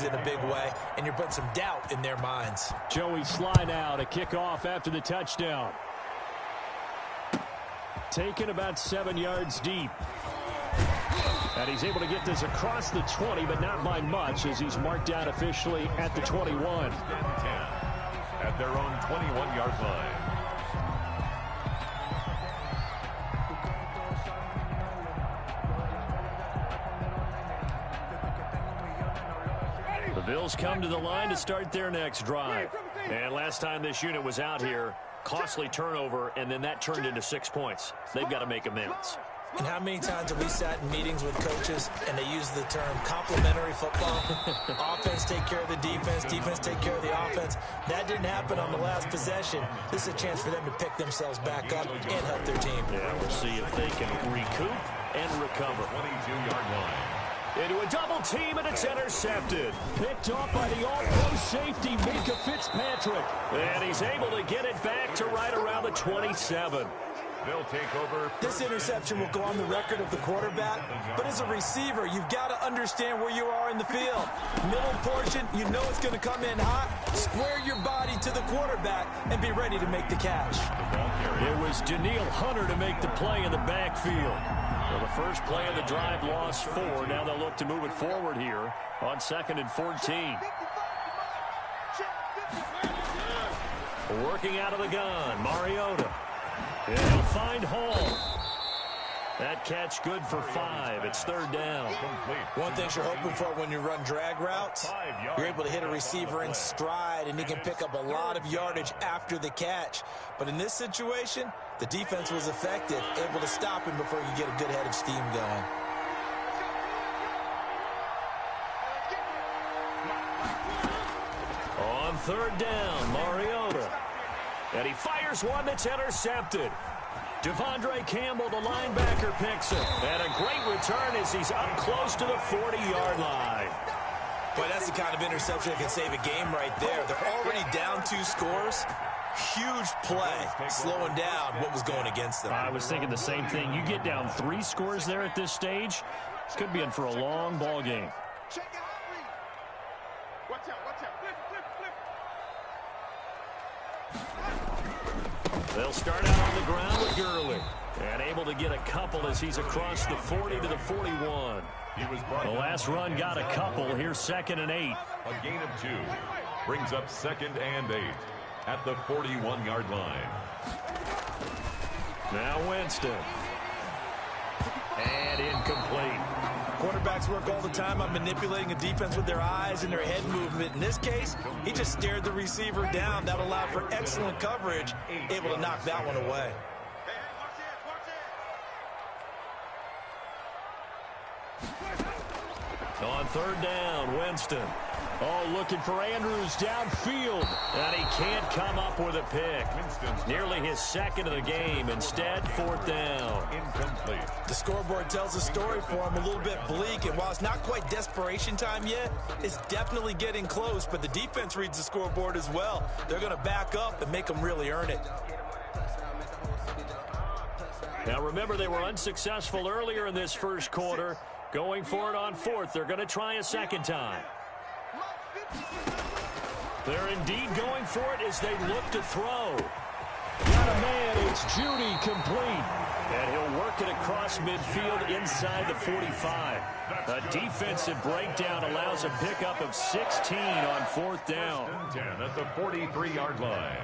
in a big way, and you're putting some doubt in their minds. Joey Sly now to kick off after the touchdown. Taken about 7 yards deep. And he's able to get this across the 20, but not by much, as he's marked down officially at the 21. At their own 21-yard line. The Bills come to the line to start their next drive. And last time this unit was out here, costly turnover, and then that turned into 6 points. They've got to make amends. And how many times have we sat in meetings with coaches and they use the term complementary football? Offense take care of the defense, defense take care of the offense. That didn't happen on the last possession. This is a chance for them to pick themselves back up and help their team. Yeah, we'll see if they can recoup and recover. 22-yard line. Into a double team, and it's intercepted. Picked off by the all-pro safety, Minka Fitzpatrick. And he's able to get it back to right around the 27. They'll take over. This interception will go on the record of the quarterback, but as a receiver, you've got to understand where you are in the field. Middle portion, you know it's going to come in hot. Square your body to the quarterback and be ready to make the catch. It was Daniil Hunter to make the play in the backfield. Well, the first play of the drive lost 4. Now they'll look to move it forward here on 2nd and 14. Working out of the gun, Mariota. And he'll find Hall. That catch good for 5. It's 3rd down. One thing you're hoping for when you run drag routes, you're able to hit a receiver in stride, and he can pick up a lot of yardage after the catch. But in this situation, the defense was effective, able to stop him before you get a good head of steam going. On 3rd down, Mariota. And he fires one that's intercepted. Devondre Campbell, the linebacker, picks it. And a great return as he's up close to the 40-yard line. Boy, that's the kind of interception that can save a game right there. They're already down 2 scores. Huge play, slowing down what was going against them. I was thinking the same thing. You get down 3 scores there at this stage, could be in for a long ball game. They'll start out on the ground with Gurley. And able to get a couple as he's across the 40 to the 41. The last run got a couple. Here's 2nd and 8. A gain of 2. Brings up 2nd and 8 at the 41-yard line. Now Winston. And incomplete. Quarterbacks work all the time on manipulating a defense with their eyes and their head movement. In this case, he just stared the receiver down. That allowed for excellent coverage, able to knock that one away. On 3rd down, Winston. Oh, looking for Andrews downfield. And he can't come up with a pick. Nearly his 2nd of the game. Instead, 4th down. Incomplete. The scoreboard tells a story for him, a little bit bleak. And while it's not quite desperation time yet, it's definitely getting close. But the defense reads the scoreboard as well. They're going to back up and make them really earn it. Now, remember, they were unsuccessful earlier in this first quarter. Going for it on 4th. They're going to try a 2nd time. They're indeed going for it as they look to throw. Got a man. It's Judy complete. And he'll work it across midfield inside the 45. A defensive breakdown allows a pickup of 16 on 4th down. 10 at the 43-yard line.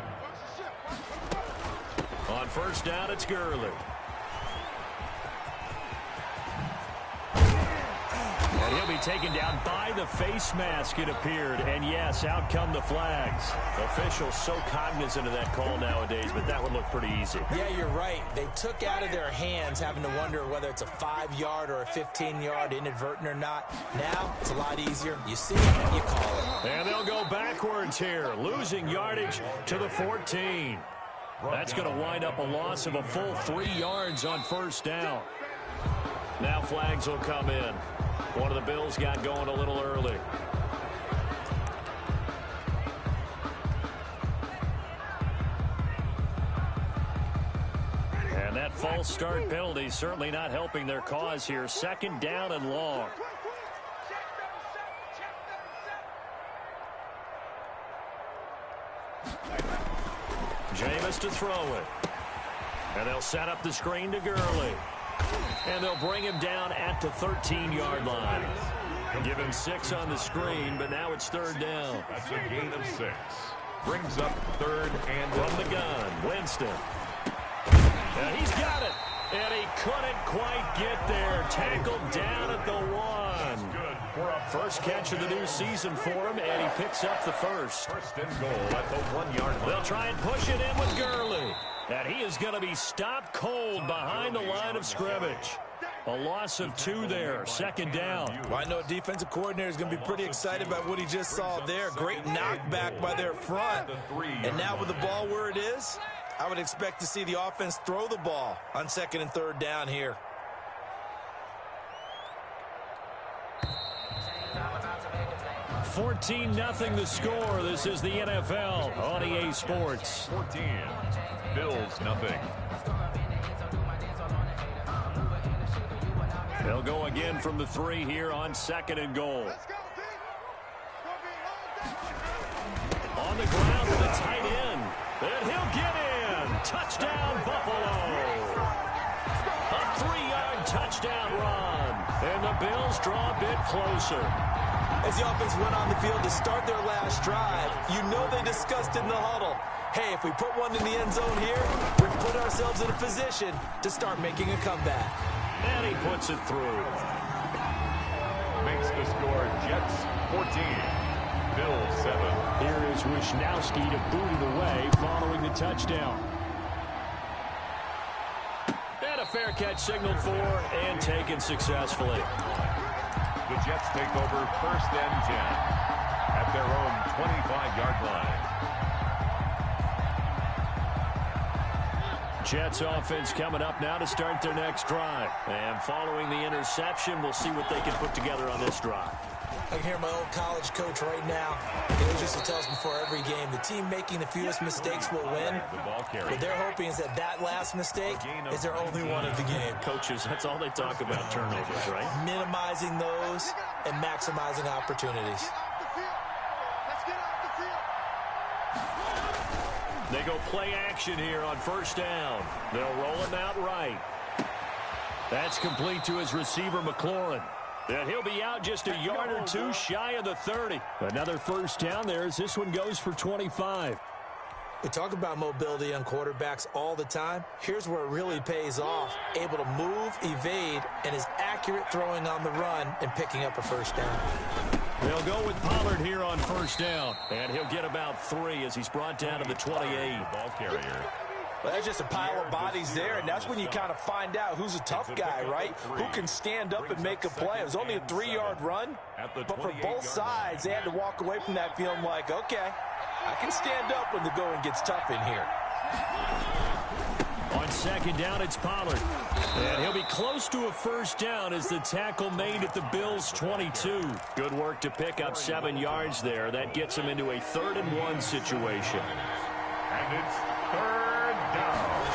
On 1st down, it's Gurley. And he'll be taken down by the face mask, it appeared. And, yes, out come the flags. Officials so cognizant of that call nowadays, but that would look pretty easy. Yeah, you're right. They took out of their hands having to wonder whether it's a 5-yard or a 15-yard inadvertent or not. Now it's a lot easier. You see it, you call it. And they'll go backwards here, losing yardage to the 14. That's going to wind up a loss of a full 3 yards on 1st down. Now flags will come in. One of the Bills got going a little early. And that false start penalty certainly not helping their cause here. 2nd down and long. Jameis to throw it. And they'll set up the screen to Gurley. And they'll bring him down at the 13-yard line. Give him 6 on the screen, but now it's 3rd down. That's a gain of 6. Brings up 3rd and from the gun, Winston. And he's got it. And he couldn't quite get there. Tackled down at the 1. First catch of the new season for him, and he picks up the first. 1st and goal at the 1-yard line. They'll try and push it in with Gurley. And he is going to be stopped cold behind the line of scrimmage. A loss of 2 there, 2nd down. Well, I know a defensive coordinator is going to be pretty excited about what he just saw there. Great knockback by their front. And now with the ball where it is, I would expect to see the offense throw the ball on 2nd and 3rd down here. $14-0 the score. This is the NFL on EA Sports. 14. Bills nothing. They'll go again from the 3 here on 2nd and goal. On the ground with a tight end. And he'll get in. Touchdown, Buffalo. A 3-yard touchdown run. And the Bills draw a bit closer. As the offense went on the field to start their last drive, you know they discussed in the huddle, hey, if we put one in the end zone here, we've put ourselves in a position to start making a comeback. And he puts it through. Makes the score Jets 14, Bills 7. Here is Wisnowski to boot it away following the touchdown. And a fair catch signaled for and taken successfully. The Jets take over 1st and 10 at their own 25-yard line. Jets offense coming up now to start their next drive. And following the interception, we'll see what they can put together on this drive. I can hear my old college coach right now. He always used to tell us before every game, the team making the fewest mistakes will win. What they're hoping is that that last mistake is their only one of the game. Coaches, that's all they talk about, turnovers, right? Minimizing those and maximizing opportunities. They go play action here on 1st down. They'll roll him out right. That's complete to his receiver, McLaurin. And he'll be out just a yard or 2 shy of the 30. Another 1st down there as this one goes for 25. We talk about mobility on quarterbacks all the time. Here's where it really pays off. Able to move, evade, and is accurate throwing on the run and picking up a 1st down. They'll go with Pollard here on 1st down. And he'll get about 3 as he's brought down to the 28. Ball carrier. Well, that's just a pile of bodies there, and that's when you kind of find out who's a tough guy, right? Who can stand up and make a play. It was only a 3-yard run, but for both sides, they had to walk away from that feeling like, okay, I can stand up when the going gets tough in here. On 2nd down, it's Pollard. And he'll be close to a 1st down as the tackle made at the Bills' 22. Good work to pick up 7 yards there. That gets him into a 3rd and 1 situation. And it's 3rd down.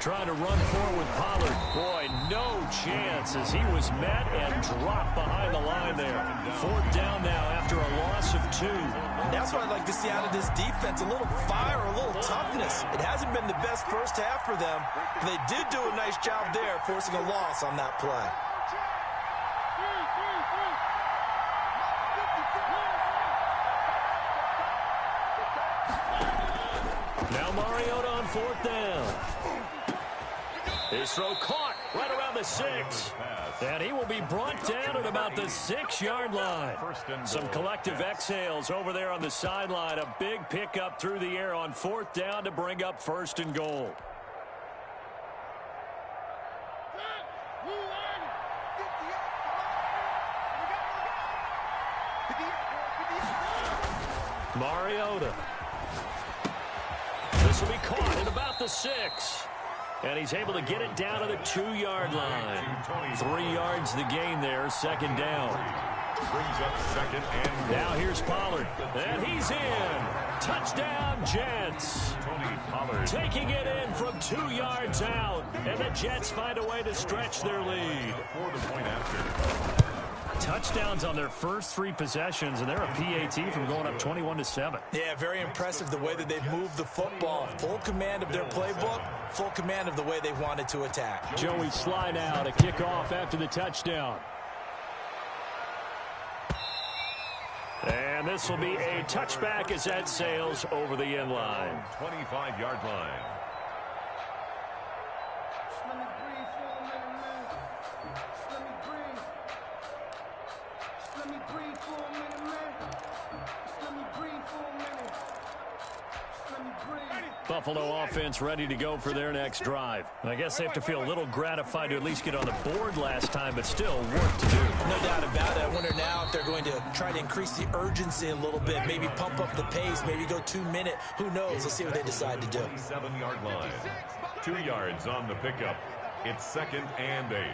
Trying to run forward with Pollard. Boy, no chance as he was met and dropped behind the line there. 4th down now after a loss of 2. And that's what I'd like to see out of this defense, a little fire, a little toughness. It hasn't been the best first half for them, but they did do a nice job there, forcing a loss on that play. Now Mariota on 4th down. His throw caught right around the 6. And he will be brought down at about the 6-yard line. Some collective exhales over there on the sideline. A big pickup through the air on 4th down to bring up 1st and goal. Mariota. This will be caught at about the 6. And he's able to get it down to the 2-yard line. 3 yards the gain there, 2nd down. Brings up 2nd and goal. Now here's Pollard. And he's in. Touchdown, Jets. Pollard taking it in from 2 yards out. And the Jets find a way to stretch their lead. Before the point after. touchdowns on their first 3 possessions, and they're a PAT from going up 21-7. Yeah, very impressive the way that they've moved the football. Full command of their playbook, full command of the way they wanted to attack. Joey Sly now to kick off after the touchdown. And this will be a touchback as that sails over the end line. 25-yard line. Buffalo offense ready to go for their next drive. I guess they have to feel a little gratified to at least get on the board last time, but still work to do. No doubt about it. I wonder now if they're going to try to increase the urgency a little bit, maybe pump up the pace, maybe go 2-minute. Who knows? Let's see what they decide to do. 7-yard line. 2 yards on the pickup. It's 2nd and 8.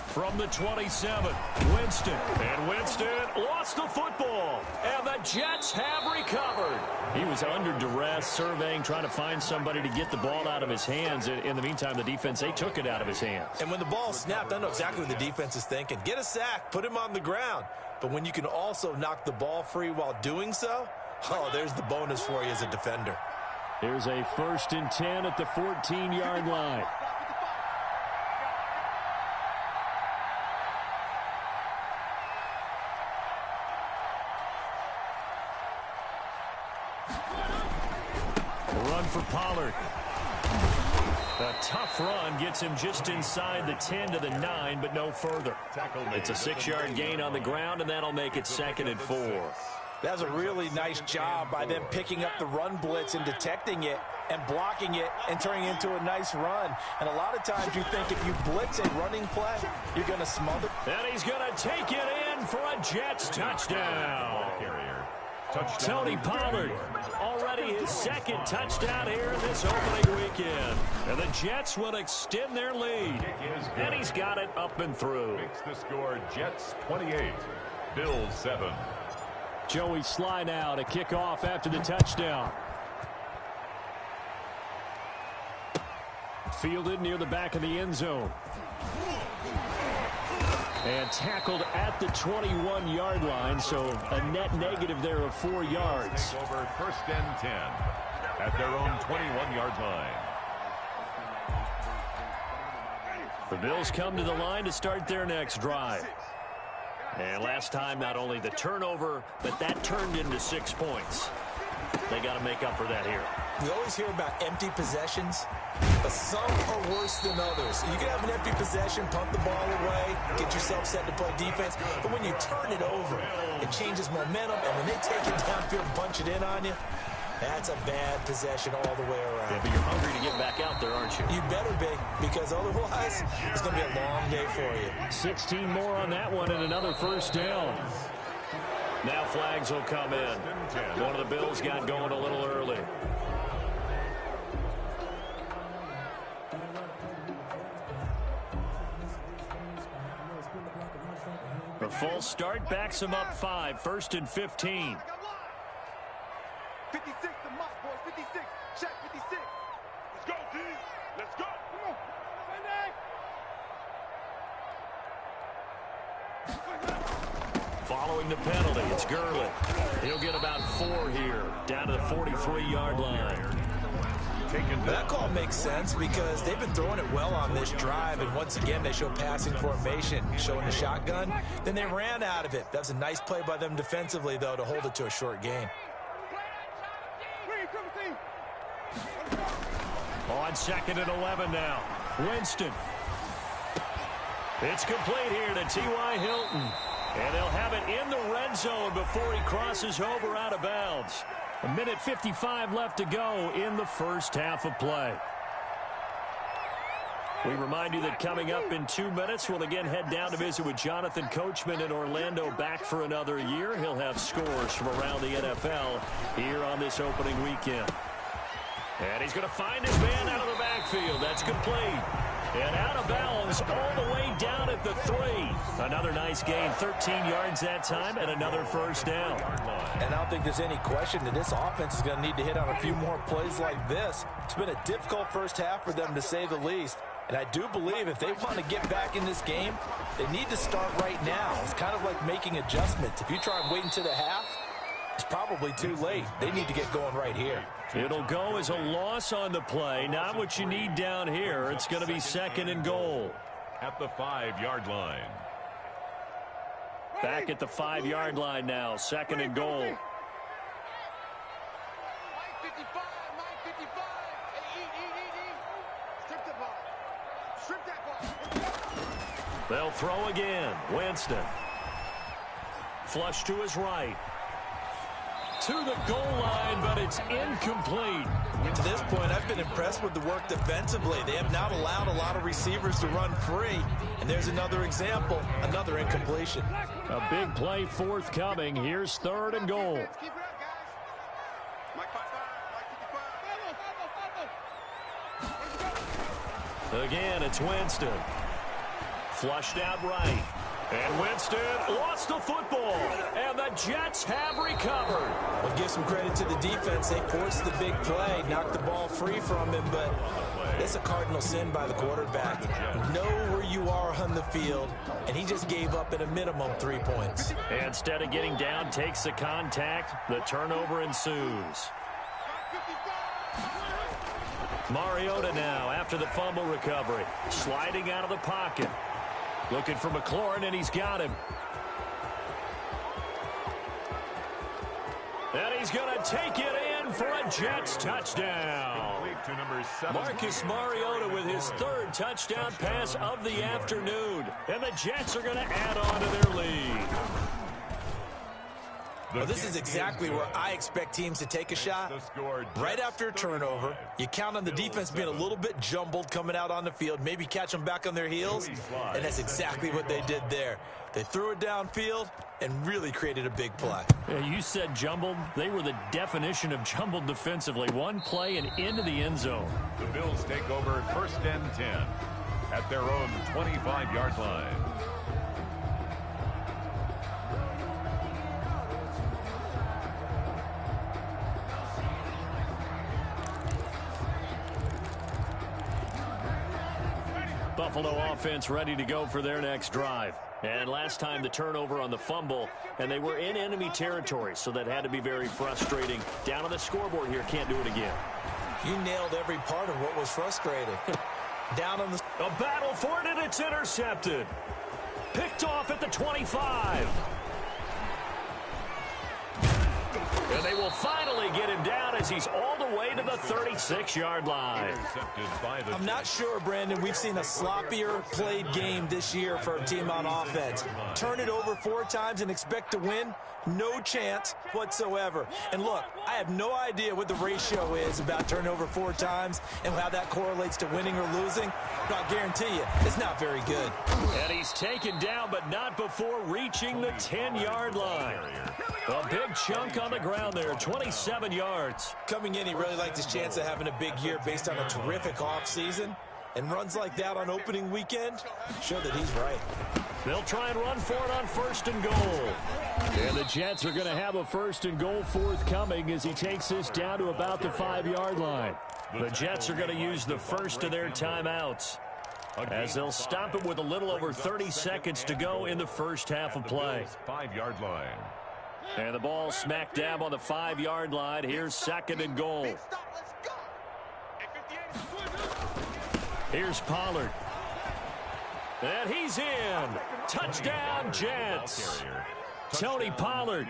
From the 27, Winston. And Winston lost the football. And the Jets have recovered. He was under duress, surveying, trying to find somebody to get the ball out of his hands. In the meantime, the defense, they took it out of his hands. And when the ball snapped, I know exactly what the defense is thinking. Get a sack, put him on the ground. But when you can also knock the ball free while doing so, oh, there's the bonus for you as a defender. Here's a 1st and 10 at the 14-yard line. Run for Pollard. A tough run gets him just inside the 10 to the 9, but no further. It's a 6-yard gain on the ground, and that'll make it 2nd and 4. That was a really nice job by them picking up the run blitz and detecting it and blocking it and turning it into a nice run. And a lot of times you think if you blitz a running play, you're going to smother. And he's going to take it in for a Jets touchdown. Tony Pollard, already his 2nd touchdown here in this opening weekend. And the Jets will extend their lead. And he's got it up and through. Makes the score Jets 28, Bills 7. Joey Sly now to kick off after the touchdown. Fielded near the back of the end zone. And tackled at the 21-yard line, so a net negative there of 4 yards. Over 1st and 10 at their own 21-yard line. The Bills come to the line to start their next drive. And last time, not only the turnover, but that turned into 6 points. They got to make up for that here. We always hear about empty possessions, but some are worse than others. You can have an empty possession, punt the ball away, get yourself set to play defense, but when you turn it over, it changes momentum, and when they take it downfield and punch it in on you, that's a bad possession all the way around. Yeah, but you're hungry to get back out there, aren't you? You better be, because otherwise, it's going to be a long day for you. 16 more on that one and another 1st down. Now flags will come in. One of the Bills got going a little early. The false start backs him up 5, 1st and 15. 56, the mock boys, 56, check 56. Let's go, D. Let's go. Come on. Following the penalty, it's Gurley. He'll get about 4 here, down to the 43-yard line. That call makes sense because they've been throwing it well on this drive, and once again they show passing formation, showing the shotgun. Then they ran out of it. That's a nice play by them defensively, though, to hold it to a short gain. On 2nd and 11 now. Winston. It's complete here to T.Y. Hilton. And they'll have it in the red zone before he crosses over out of bounds. 1:55 left to go in the first half of play. We remind you that coming up in 2 minutes, we'll again head down to visit with Jonathan Coachman in Orlando, back for another year. He'll have scores from around the NFL here on this opening weekend. And he's going to find his man out of the backfield. That's complete. And out of bounds all the way down at the 3. Another nice gain, 13 yards that time, and another 1st down. And I don't think there's any question that this offense is going to need to hit on a few more plays like this. It's been a difficult first half for them, to say the least. And I do believe if they want to get back in this game, they need to start right now. It's kind of like making adjustments. If you try and wait until the half, it's probably too late. They need to get going right here. It'll go as a loss on the play. Not what you need down here. It's going to be 2nd and goal. At the 5-yard line. Back at the 5-yard line now. 2nd and goal. Mike 55, Mike 55. Hey, eat. Strip the ball. Strip that ball. They'll throw again. Winston. Flush to his right. To the goal line, but it's incomplete. To this point, I've been impressed with the work defensively. They have not allowed a lot of receivers to run free. And there's another example, another incompletion. A big play forthcoming. Here's 3rd and goal. Keep it up, guys. Mike 55, Mike 55. Again, it's Winston. Flushed out right. And Winston lost the football. And the Jets have recovered. I'll give some credit to the defense. They forced the big play, knocked the ball free from him, but it's a cardinal sin by the quarterback. Know where you are on the field, and he just gave up at a minimum 3 points. Instead of getting down, takes the contact. The turnover ensues. Mariota now after the fumble recovery. Sliding out of the pocket. Looking for McLaurin, and he's got him. And he's going to take it in for a Jets touchdown. Marcus Mariota with his 3rd touchdown pass of the afternoon. And the Jets are going to add on to their lead. Well, this is exactly where I expect teams to take a shot. Right after a turnover, you count on the defense being a little bit jumbled coming out on the field, maybe catch them back on their heels, and that's exactly what they did there. They threw it downfield and really created a big play. Yeah, you said jumbled. They were the definition of jumbled defensively. One play and into the end zone. The Bills take over 1st and 10 at their own 25-yard line. Buffalo offense ready to go for their next drive. And last time the turnover on the fumble, and they were in enemy territory, so that had to be very frustrating. Down on the scoreboard here, can't do it again. You nailed every part of what was frustrating. Down on the... A battle for it, and it's intercepted. Picked off at the 25. And they will finally get him down as he's all the way to the 36-yard line. I'm not sure, Brandon, we've seen a sloppier played game this year for a team on offense. Turn it over 4 times and expect to win? No chance whatsoever. And look, I have no idea what the ratio is about turnover 4 times and how that correlates to winning or losing. But I'll guarantee you, it's not very good. And he's taken down, but not before reaching the 10-yard line. A big chunk on the ground there, 27 yards. Coming in, he really liked his chance of having a big year based on a terrific offseason. And runs like that on opening weekend show that he's right. They'll try and run for it on 1st and goal. And the Jets are going to have a 1st and goal forthcoming as he takes this down to about the 5-yard line. The Jets are going to use the first of their timeouts as they'll stop it with a little over 30 seconds to go in the first half of play. 5-yard line. And the ball smack dab on the 5-yard line. Here's 2nd and goal. Here's Pollard. And he's in. Touchdown, Jets. Tony Pollard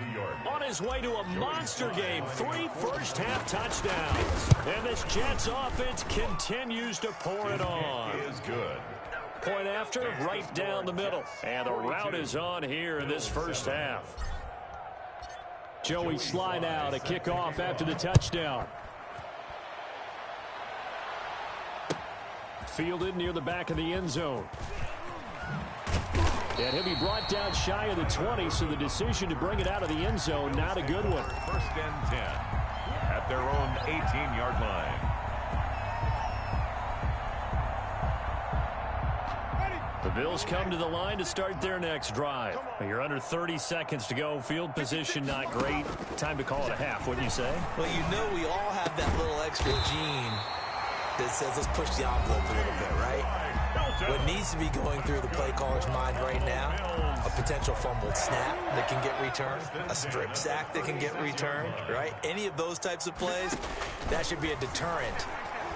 on his way to a monster game. 3 first-half touchdowns. And this Jets offense continues to pour it on. Is good. Point after, right down the middle. And the route is on here in this first half. Joey Sly now to kick off after the touchdown. Fielded near the back of the end zone. And he'll be brought down shy of the 20, so the decision to bring it out of the end zone, not a good one. 1st and 10 at their own 18-yard line. The Bills come to the line to start their next drive. You're under 30 seconds to go. Field position not great. Time to call it a half, wouldn't you say? Well, you know we all have that little extra gene that says let's push the envelope a little bit, right? What needs to be going through the play caller's mind right now, a potential fumbled snap that can get returned, a strip sack that can get returned, right? Any of those types of plays, that should be a deterrent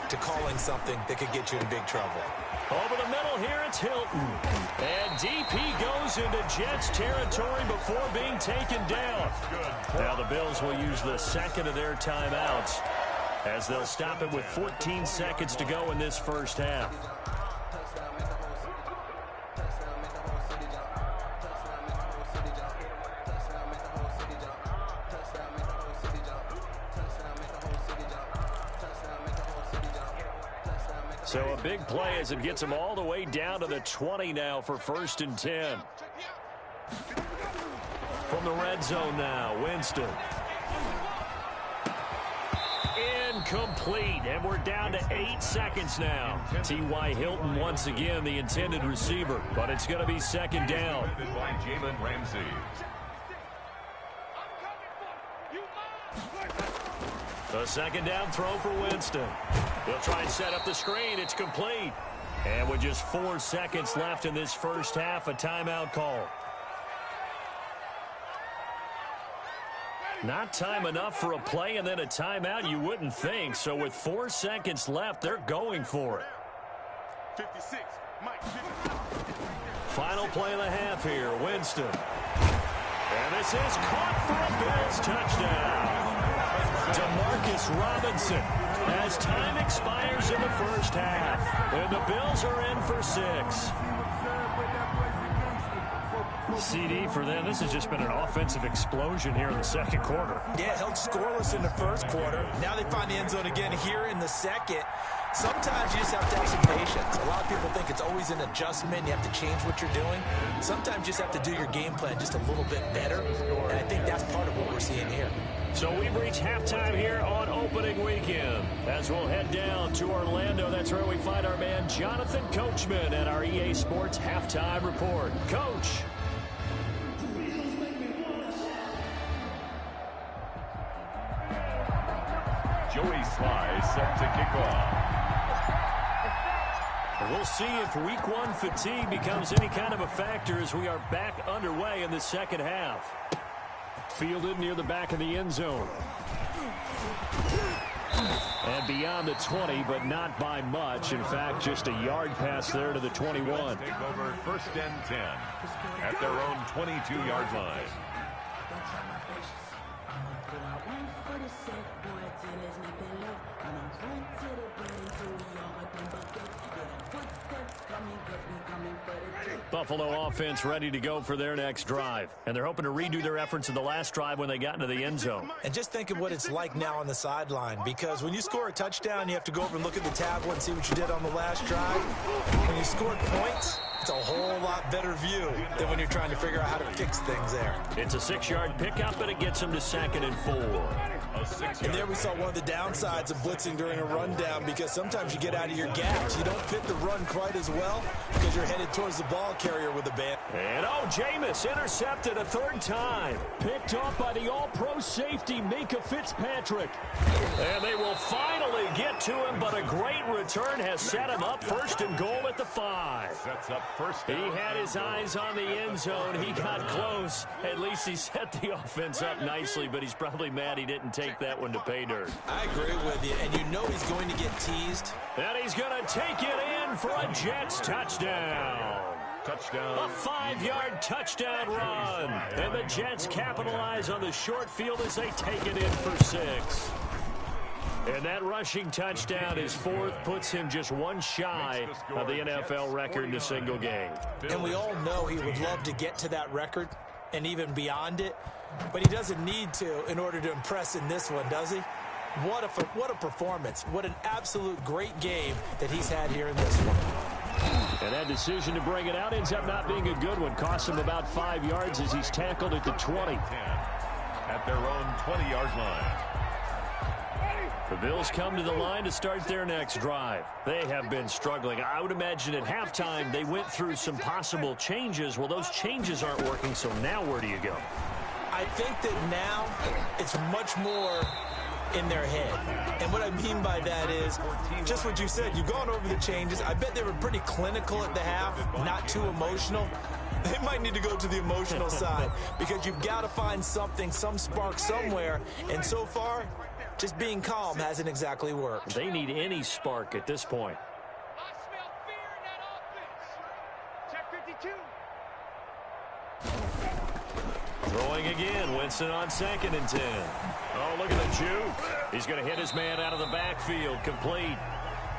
to calling something that could get you in big trouble. Over the middle here, it's Hilton. And DP goes into Jets territory before being taken down. Now the Bills will use the second of their timeouts as they'll stop it with 14 seconds to go in this first half. So a big play as it gets them all the way down to the 20 now for 1st and 10. From the red zone now, Winston. Incomplete, and we're down to 8 seconds now. T.Y. Hilton once again the intended receiver, but it's going to be second down. By Jalen Ramsey. The second down throw for Winston. They'll try and set up the screen. It's complete. And with just 4 seconds left in this first half, a timeout call. Not time enough for a play and then a timeout, you wouldn't think. So with 4 seconds left, they're going for it. 56, Mike. Final play of the half here, Winston. And this is caught for a Bills touchdown. DeMarcus Robinson as time expires in the first half. And the Bills are in for 6. CD for them. This has just been an offensive explosion here in the second quarter. Yeah, held scoreless in the first quarter. Now they find the end zone again here in the second. Sometimes you just have to have some patience. A lot of people think it's always an adjustment. You have to change what you're doing. Sometimes you just have to do your game plan just a little bit better. And I think that's part of what we're seeing here. So we've reached halftime here on opening weekend. As we'll head down to Orlando, that's where we find our man Jonathan Coachman at our EA Sports Halftime Report. Coach. Joey Sly set to kick off. We'll see if week 1 fatigue becomes any kind of a factor as we are back underway in the second half. Fielded near the back of the end zone. And beyond the 20, but not by much. In fact, just a yard pass there to the 21. Take over 1st and 10 at their own 22-yard line. Buffalo offense ready to go for their next drive. And they're hoping to redo their efforts in the last drive when they got into the end zone. And just think of what it's like now on the sideline, because when you score a touchdown, you have to go over and look at the tablet and see what you did on the last drive. When you scored points, it's a whole lot better view than when you're trying to figure out how to fix things there. It's a 6-yard pickup, but it gets them to 2nd and 4. And there we saw one of the downsides of blitzing during a rundown, because sometimes you get out of your gaps. You don't fit the run quite as well because you're headed towards the ball carrier with a band. And Jameis intercepted a 3rd time. Picked off by the all-pro safety, Minka Fitzpatrick. And they will finally get to him, but a great return has set him up 1st and goal at the 5. Sets up 1st down. He had his eyes on the end zone. He got close. At least he set the offense up nicely, but he's probably mad he didn't take that one to pay dirt. I agree with you, and you know he's going to get teased. And he's going to take it in for a Jets touchdown. Touchdown. A 5-yard touchdown run. And the Jets capitalize on the short field as they take it in for 6. And that rushing touchdown, his 4th, puts him just one shy of the NFL record in a single game. And we all know he would love to get to that record and even beyond it, but he doesn't need to in order to impress in this one, does he? What a performance. What an absolute great game that he's had here in this one. And that decision to bring it out ends up not being a good one. Cost him about 5 yards as he's tackled at the 20. At their own 20-yard line. The Bills come to the line to start their next drive. They have been struggling. I would imagine at halftime they went through some possible changes. Well, those changes aren't working, so now where do you go? I think that now it's much more in their head. And what I mean by that is just what you said. You've gone over the changes. I bet they were pretty clinical at the half, not too emotional. They might need to go to the emotional side because you've got to find something, some spark somewhere. And so far, just being calm hasn't exactly worked. They need any spark at this point. I smell fear in that offense. Check 52. Throwing again. Winston on 2nd and 10. Oh, look at the juke. He's going to hit his man out of the backfield. Complete.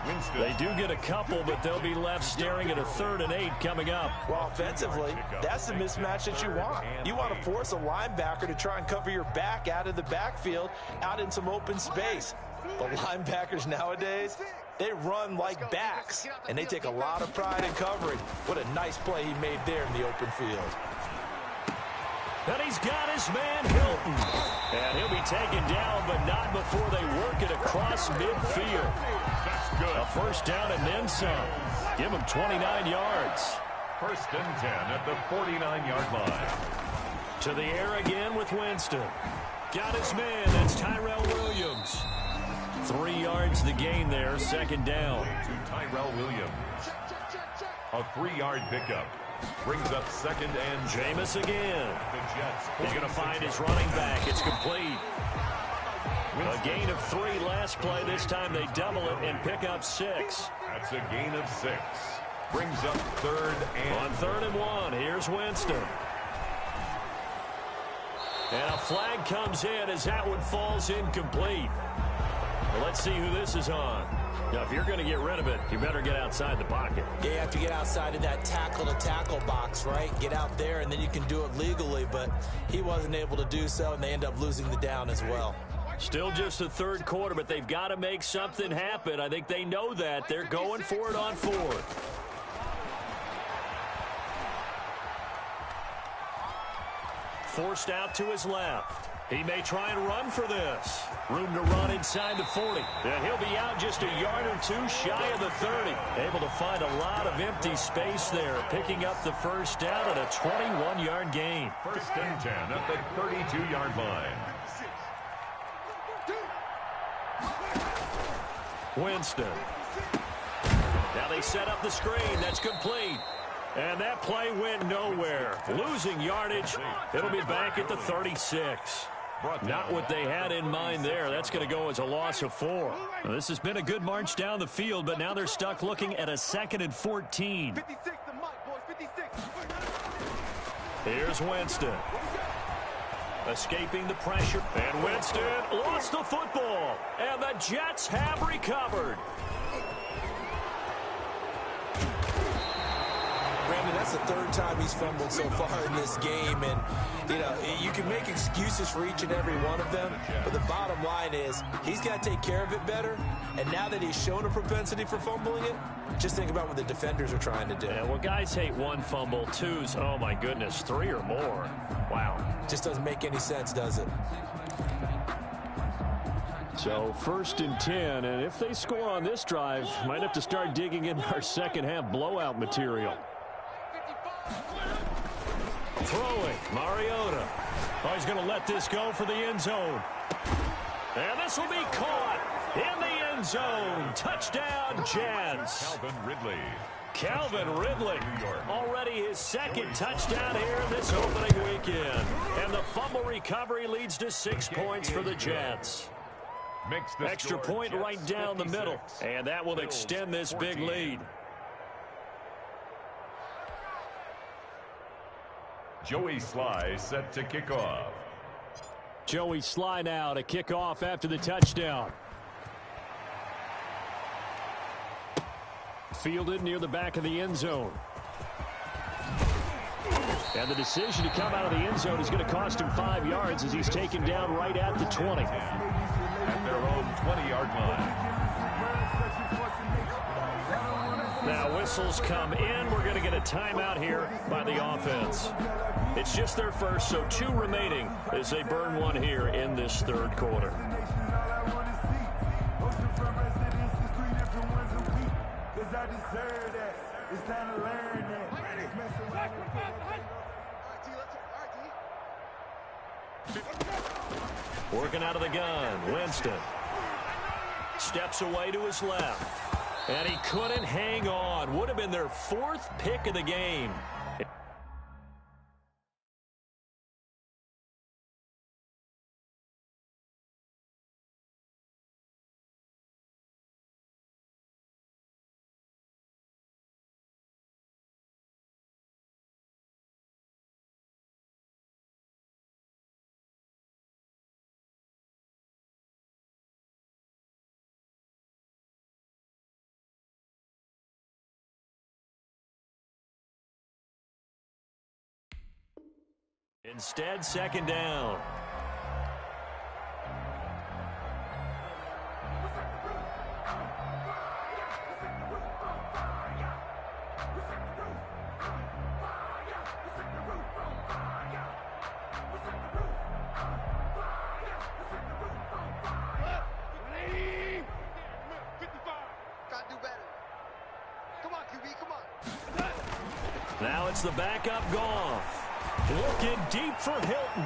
Winston. They do get a couple, but they'll be left staring at a 3rd and 8 coming up. Well, offensively, that's the mismatch that you want. You want to force a linebacker to try and cover your back out of the backfield, out in some open space. The linebackers nowadays, they run like backs, and they take a lot of pride in covering. What a nice play he made there in the open field. And he's got his man Hilton. And he'll be taken down, but not before they work it across midfield. That's good. A 1st down and then some. Give him 29 yards. 1st and 10 at the 49-yard line. To the air again with Winston. Got his man. That's Tyrell Williams. 3 yards the gain there. 2nd down. To Tyrell Williams. A 3-yard pickup. Brings up 2nd and Jameis again. The Jets. He's going to find his running back. It's complete. A gain of 3 last play. This time they double it and pick up 6. That's a gain of 6. Brings up 3rd and On 3rd and 1, here's Winston. And a flag comes in as that one falls incomplete. Well, let's see who this is on. Now, if you're going to get rid of it, you better get outside the pocket. Yeah, you have to get outside of that tackle-to-tackle box, right? Get out there, and then you can do it legally, but he wasn't able to do so, and they end up losing the down as well. Still just the 3rd quarter, but they've got to make something happen. I think they know that. They're going for it on 4th. Forced out to his left. He may try and run for this. Room to run inside the 40. And he'll be out just a yard or 2 shy of the 30. Able to find a lot of empty space there. Picking up the 1st down at a 21-yard gain. 1st and 10 at the 32-yard line. Winston. Now they set up the screen. That's complete. And that play went nowhere. Losing yardage. It'll be back at the 36. Not what they had in mind there. That's going to go as a loss of 4. Well, this has been a good march down the field, but now they're stuck looking at a 2nd and 14. 56, the mic, boys, 56. Here's Winston. Escaping the pressure. And Winston lost the football. And the Jets have recovered. Brandon, that's the 3rd time he's fumbled so far in this game, and you can make excuses for each and every one of them, but the bottom line is he's got to take care of it better, and now that he's shown a propensity for fumbling it, just think about what the defenders are trying to do. Yeah, well, guys hate 1 fumble, 2's, oh my goodness, 3 or more. Wow. Just doesn't make any sense, does it? So 1st and 10, and if they score on this drive, might have to start digging in our 2nd half blowout material. Throwing, Mariota. Oh, he's going to let this go for the end zone. And this will be caught in the end zone. Touchdown, Jets. Calvin Ridley. Calvin Ridley, already his 2nd touchdown here in this opening weekend. And the fumble recovery leads to 6 points for the Jets. Extra point right down the middle, and that will extend this big lead. Joey Sly set to kick off. Joey Sly now to kick off after the touchdown. Fielded near the back of the end zone. And the decision to come out of the end zone is going to cost him 5 yards as he's taken down right at the 20. At their own 20-yard line. Now whistles come in. We're going to get a timeout here by the offense. It's just their first, so 2 remaining as they burn 1 here in this 3rd quarter. Working out of the gun. Winston steps away to his left. And he couldn't hang on. Would have been their 4th pick of the game. Instead, 2nd down. Now it's the backup Goff. Looking deep for Hilton.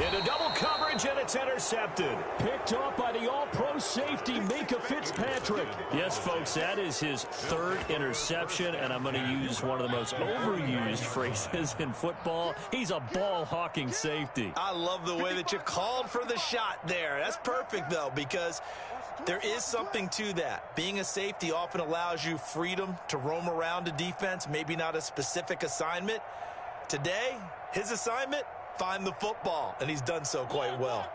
Into double coverage, and it's intercepted. Picked off by the all-pro safety, Minka Fitzpatrick. Yes, folks, that is his 3rd interception, and I'm going to use one of the most overused phrases in football. He's a ball-hawking safety. I love the way that you called for the shot there. That's perfect, though, because there is something to that. Being a safety often allows you freedom to roam around a defense, maybe not a specific assignment. Today, his assignment, find the football, and he's done so quite well.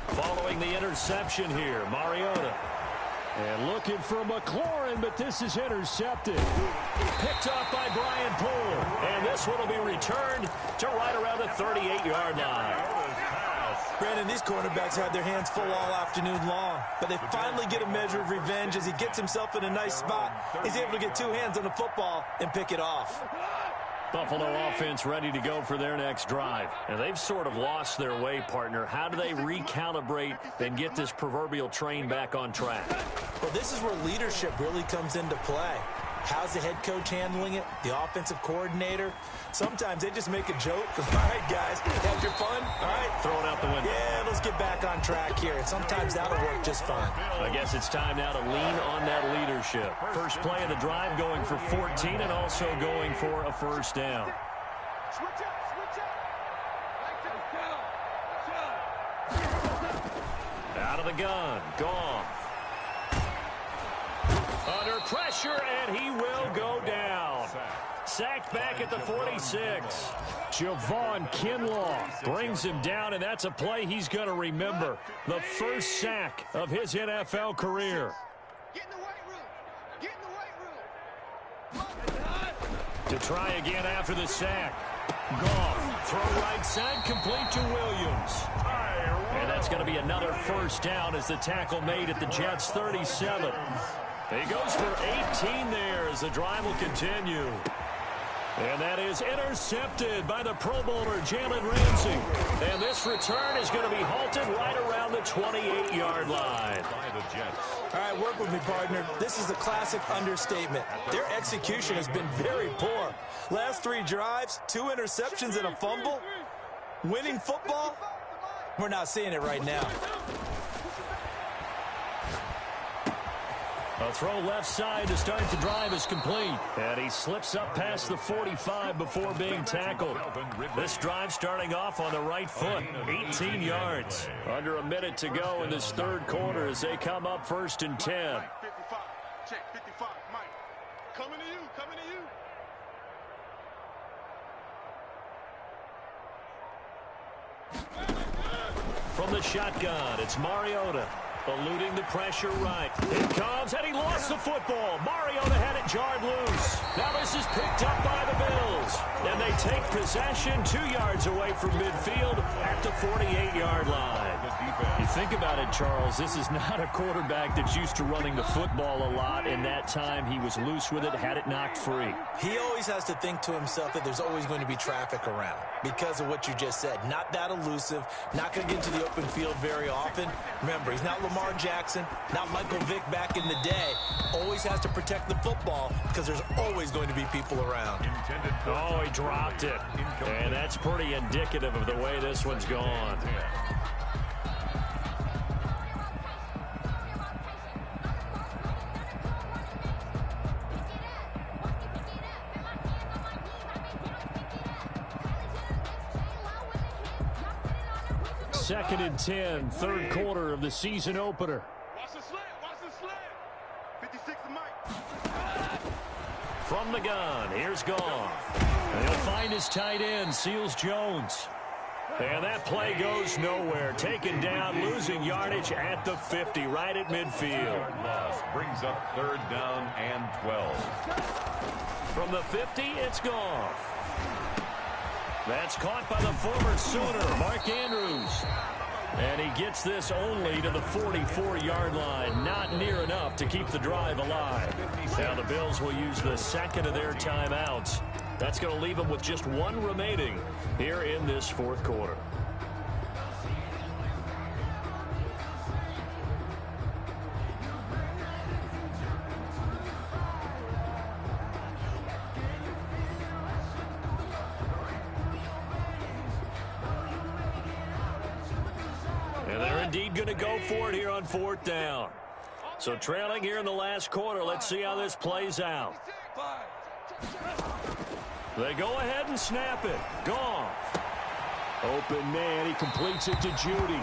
Following the interception here, Mariota. And looking for McLaurin, but this is intercepted. Picked off by Brian Poole. And this one will be returned to right around the 38-yard line. Brandon, these cornerbacks had their hands full all afternoon long, but they finally get a measure of revenge as he gets himself in a nice spot. He's able to get 2 hands on the football and pick it off. Buffalo offense ready to go for their next drive. And they've sort of lost their way, partner. How do they recalibrate and get this proverbial train back on track? Well, this is where leadership really comes into play. How's the head coach handling it? The offensive coordinator? Sometimes they just make a joke. All right, guys, have your fun. All right. Throw it out the window. Yeah, let's get back on track here. And sometimes that'll work just fine. I guess it's time now to lean on that leadership. First play of the drive going for 14 and also going for a 1st down. Switch up. Out of the gun. Goff. Under pressure, and he will go down. Sacked back at the 46. Javon Kinlaw brings him down, and that's a play he's going to remember. The first sack of his NFL career. Get in the weight room. To try again after the sack. Goff, throw right side, complete to Williams. And that's going to be another 1st down as the tackle made at the Jets' 37. He goes for 18 there as the drive will continue. And that is intercepted by the Pro Bowler, Jalen Ramsey. And this return is going to be halted right around the 28-yard line. All right, work with me, partner. This is a classic understatement. Their execution has been very poor. Last 3 drives, 2 interceptions and a fumble. Winning football? We're not seeing it right now. A throw left side to start the drive is complete. And he slips up past the 45 before being tackled. This drive starting off on the right foot. 18 yards. Under a minute to go in this 3rd quarter as they come up 1st and 10. 55. Check 55. Mike. Coming to you. From the shotgun, it's Mariota. Eluding the pressure right. It comes, and he lost the football. Mariota had it jarred loose. Now this is picked up by the Bills. And they take possession 2 yards away from midfield at the 48-yard line. defense. You think about it, Charles, this is not a quarterback that's used to running the football a lot. In that time, he was loose with it, had it knocked free. He always has to think to himself that there's always going to be traffic around because of what you just said. Not that elusive, not going to get into the open field very often. Remember, he's not Lamar Jackson, not Michael Vick back in the day. Always has to protect the football because there's always going to be people around. Oh, he dropped it. And that's pretty indicative of the way this one's gone. Second and 10, third quarter of the season opener. Watch the slant. Watch the slant. 56 to Mike. From the gun, here's Goff. And he'll find his tight end, Seals Jones. And that play goes nowhere. Taken down, losing yardage at the 50, right at midfield. Loss brings up third down and 12. From the 50, it's Goff. That's caught by the former Sooner, Mark Andrews. And he gets this only to the 44-yard line. Not near enough to keep the drive alive. Now the Bills will use the second of their timeouts. That's going to leave them with just one remaining here in this fourth quarter. And they're indeed going to go for it here on fourth down. So trailing here in the last quarter, let's see how this plays out. They go ahead and snap it. Goff. Open man, he completes it to Judy.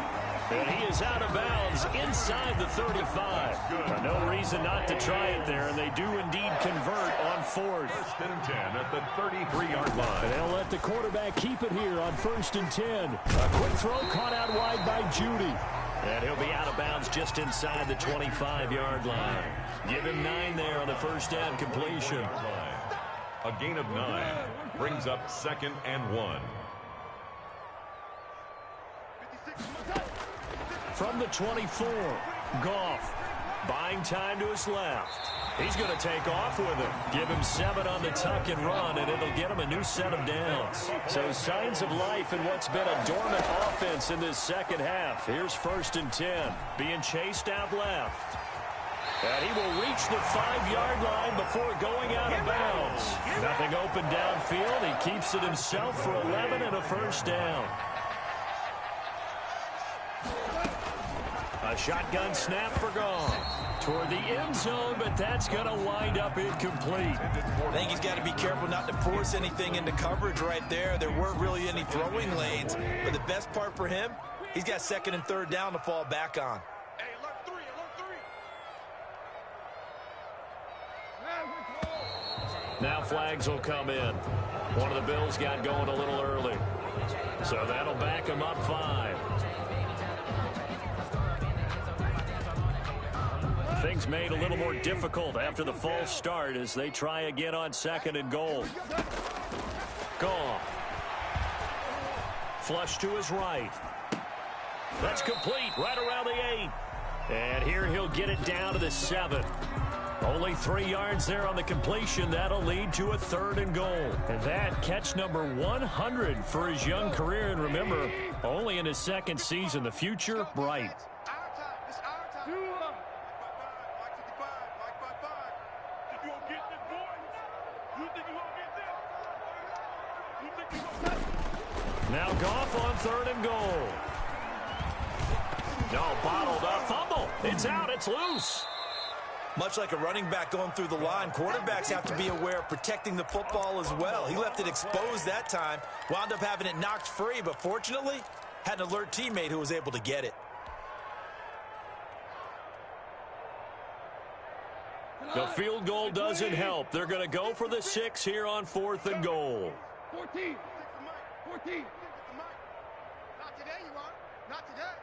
And he is out of bounds inside the 35. No reason not to try it there, and they do indeed convert on fourth. First and 10 at the 33-yard line. And they'll let the quarterback keep it here on first and 10. A quick throw caught out wide by Judy. And he'll be out of bounds just inside the 25-yard line. Give him 9 there on the first down completion. A gain of 9 brings up second and 1. From the 24, Goff buying time to his left. He's going to take off with him. Give him 7 on the tuck and run, and it'll get him a new set of downs. So signs of life in what's been a dormant offense in this second half. Here's first and 10, being chased out left. And he will reach the 5-yard line before going out of bounds. Nothing open downfield. He keeps it himself for 11 and a first down. A shotgun snap for Goff toward the end zone, but that's going to wind up incomplete. I think he's got to be careful not to force anything into coverage right there. There weren't really any throwing lanes, but the best part for him, he's got second and third down to fall back on. Hey, alert 3, alert 3. Now flags will come in. One of the Bills got going a little early, so that'll back him up 5. Things made a little more difficult after the false start as they try again on second and goal. Goff. Flush to his right. That's complete right around the 8. And here he'll get it down to the 7. Only 3 yards there on the completion. That'll lead to a third and goal. And that catch number 100 for his young career. And remember, only in his second season. The future bright. Now Goff on third and goal. No, bottled up fumble. It's out. It's loose. Much like a running back going through the line, quarterbacks have to be aware of protecting the football as well. He left it exposed that time, wound up having it knocked free, but fortunately, had an alert teammate who was able to get it. The field goal doesn't help. They're going to go for the 6 here on fourth and goal. 14. 14. Not today, you are. Not today.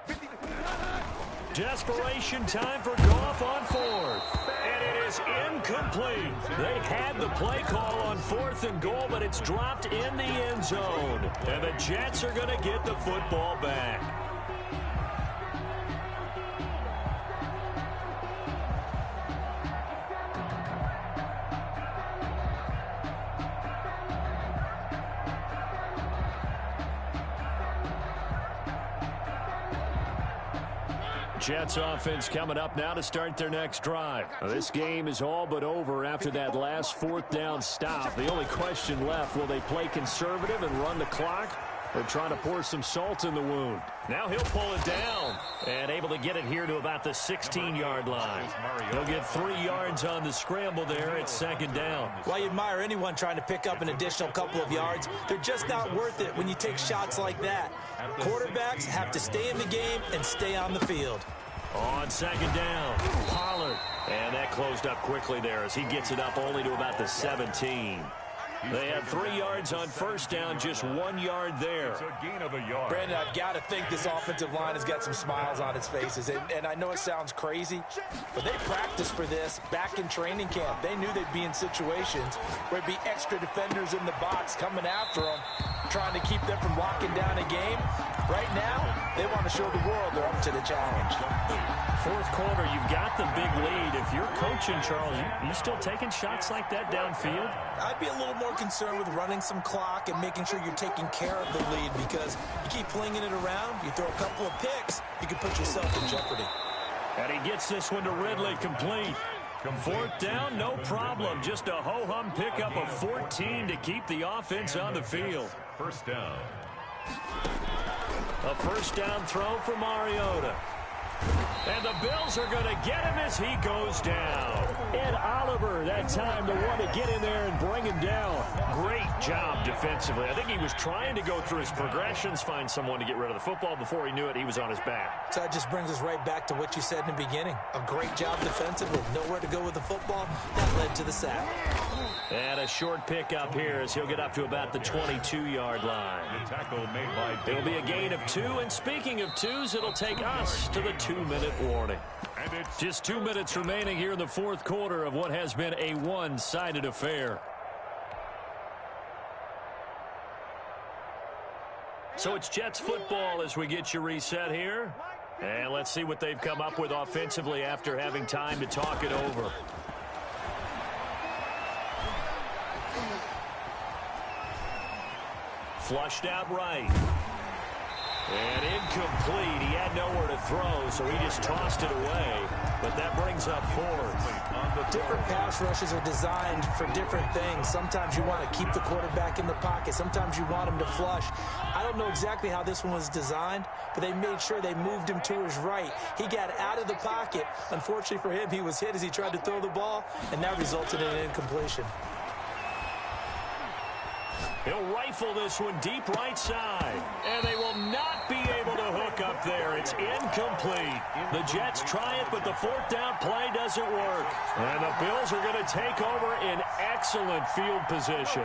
50. Desperation time for Goff on fourth. And it is incomplete. They had the play call on fourth and goal, but it's dropped in the end zone. And the Jets are going to get the football back. Jets offense coming up now to start their next drive. Now, this game is all but over after that last fourth down stop. The only question left, will they play conservative and run the clock, or trying to pour some salt in the wound? Now he'll pull it down and able to get it here to about the 16-yard line. He'll get 3 yards on the scramble there at second down. Well, you admire anyone trying to pick up an additional couple of yards. They're just not worth it when you take shots like that. Quarterbacks have to stay in the game and stay on the field. On second down, Pollard. And that closed up quickly there as he gets it up only to about the 17. They had 3 yards on first down, just 1 yard there. It's a gain of a yard. Brandon, I've got to think this offensive line has got some smiles on its faces. And I know it sounds crazy, but they practiced for this back in training camp. They knew they'd be in situations where there'd be extra defenders in the box coming after them, trying to keep them from locking down a game. Right now, they want to show the world they're up to the challenge. Fourth quarter, you've got the big lead. If you're coaching, Charles, you still taking shots like that downfield? I'd be a little more concerned with running some clock and making sure you're taking care of the lead, because you keep flinging it around, you throw a couple of picks, you can put yourself in jeopardy. And he gets this one to Ridley, complete. Fourth down, no problem. Just a ho-hum pickup of 14 to keep the offense on the field. First down. A first down throw for Mariota. And the Bills are going to get him as he goes down. Ed Oliver, that time to want to get in there and bring him down. Great job defensively. I think he was trying to go through his progressions, find someone to get rid of the football. Before he knew it, he was on his back. So that just brings us right back to what you said in the beginning. A great job defensively. Nowhere to go with the football. That led to the sack. And a short pickup here as he'll get up to about the 22-yard line. The tackle made by... It'll be a gain of 2, and speaking of 2s, it'll take us to the 2-minute warning. And it's Just 2 minutes remaining here in the fourth quarter of what has been a one-sided affair. So it's Jets football as we get you reset here. And let's see what they've come up with offensively after having time to talk it over. Flushed out right. And incomplete. He had nowhere to throw, so he just tossed it away. But that brings up fourth. Different pass rushes are designed for different things. Sometimes you want to keep the quarterback in the pocket. Sometimes you want him to flush. I don't know exactly how this one was designed, but they made sure they moved him to his right. He got out of the pocket. Unfortunately for him, he was hit as he tried to throw the ball, and that resulted in an incompletion. He'll rifle this one deep right side. And they will not be able to hook up there. It's incomplete. The Jets try it, but the fourth down play doesn't work. And the Bills are going to take over in excellent field position.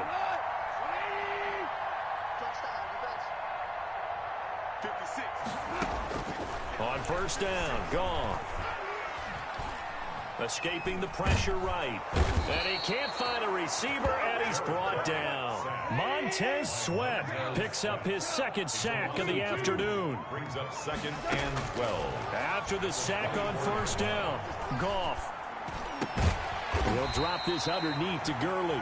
56. On first down, gone. Escaping the pressure right. And he can't find a receiver, and he's brought down. Montez Sweat picks up his second sack of the afternoon. brings up second and 12. After the sack on first down, Goff. He'll drop this underneath to Gurley.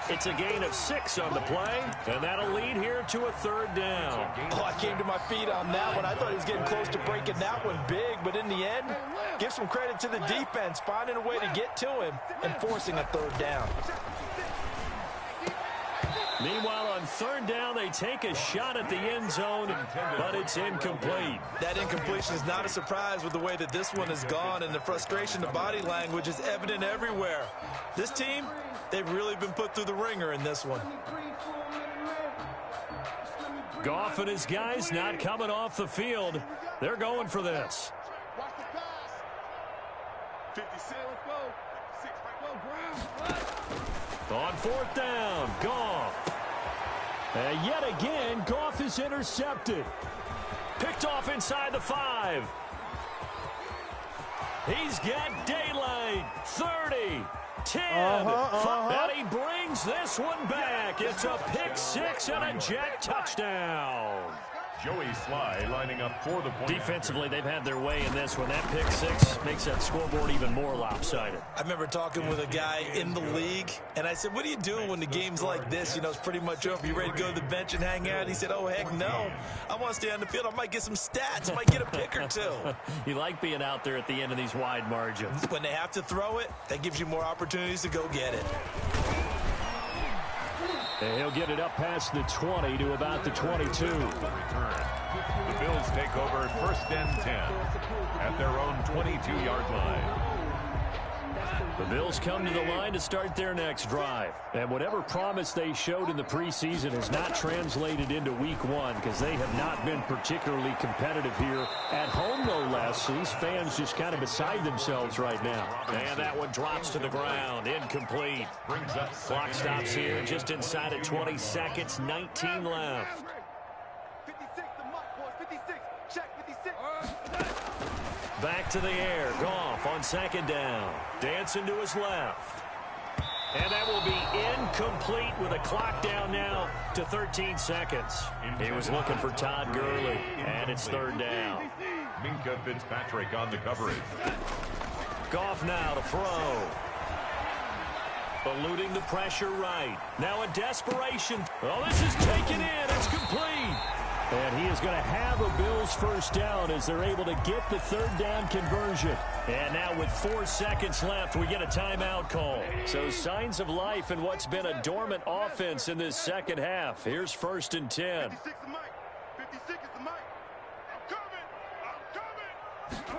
It's a gain of 6 on the play, and that'll lead here to a third down. Oh, I came to my feet on that one. I thought he was getting close to breaking that one big, but in the end, give some credit to the defense, finding a way to get to him and forcing a third down. Meanwhile, on third down, they take a shot at the end zone, but it's incomplete. That incompletion is not a surprise with the way that this one has gone, and the frustration, the body language is evident everywhere. This team, they've really been put through the ringer in this one. Goff and his guys not coming off the field. They're going for this. Watch the pass. 56. Let's go. 56. Right, go, Brown. On fourth down, Goff. And yet again, Goff is intercepted. Picked off inside the 5. He's got daylight. 30, 10. And he brings this one back. It's a pick 6 and a Jet touchdown. Joey Sly lining up for the point. Defensively, they've had their way in this one. That pick six makes that scoreboard even more lopsided. I remember talking with a guy in the league, and I said, what do you do when the game's like this? You know, it's pretty much over. You ready to go to the bench and hang out? He said, oh, heck no. I want to stay on the field. I might get some stats. I might get a pick or two. You like being out there at the end of these wide margins. When they have to throw it, that gives you more opportunities to go get it. And he'll get it up past the 20 to about the 22. The Bills take over 1st and 10 at their own 22-yard line. The Bills come to the line to start their next drive. And whatever promise they showed in the preseason has not translated into week one because they have not been particularly competitive here at home, no less. So these fans just kind of beside themselves right now. And that one drops to the ground. Incomplete. Clock stops here just inside of 20 seconds. 19 left. 56, the mark, boys. 56. Check 56. Back to the air. Goff on 2nd down. Dancing to his left. And that will be incomplete with a clock down now to 13 seconds. He was looking for Todd Gurley, and it's 3rd down. Minka Fitzpatrick on the coverage. Goff now to throw. Eluding the pressure right. Now a desperation. Oh, this is taken in. It's complete. And he is going to have a Bills 1st down as they're able to get the 3rd down conversion. And now with 4 seconds left, we get a timeout call. So signs of life in what's been a dormant offense in this second half. Here's 1st and 10. 56 is Mike. 56 is the Mike. I'm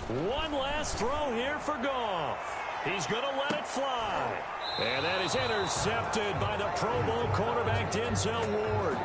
coming. One last throw here for Goff. He's going to let it fly. And that is intercepted by the Pro Bowl cornerback Denzel Ward.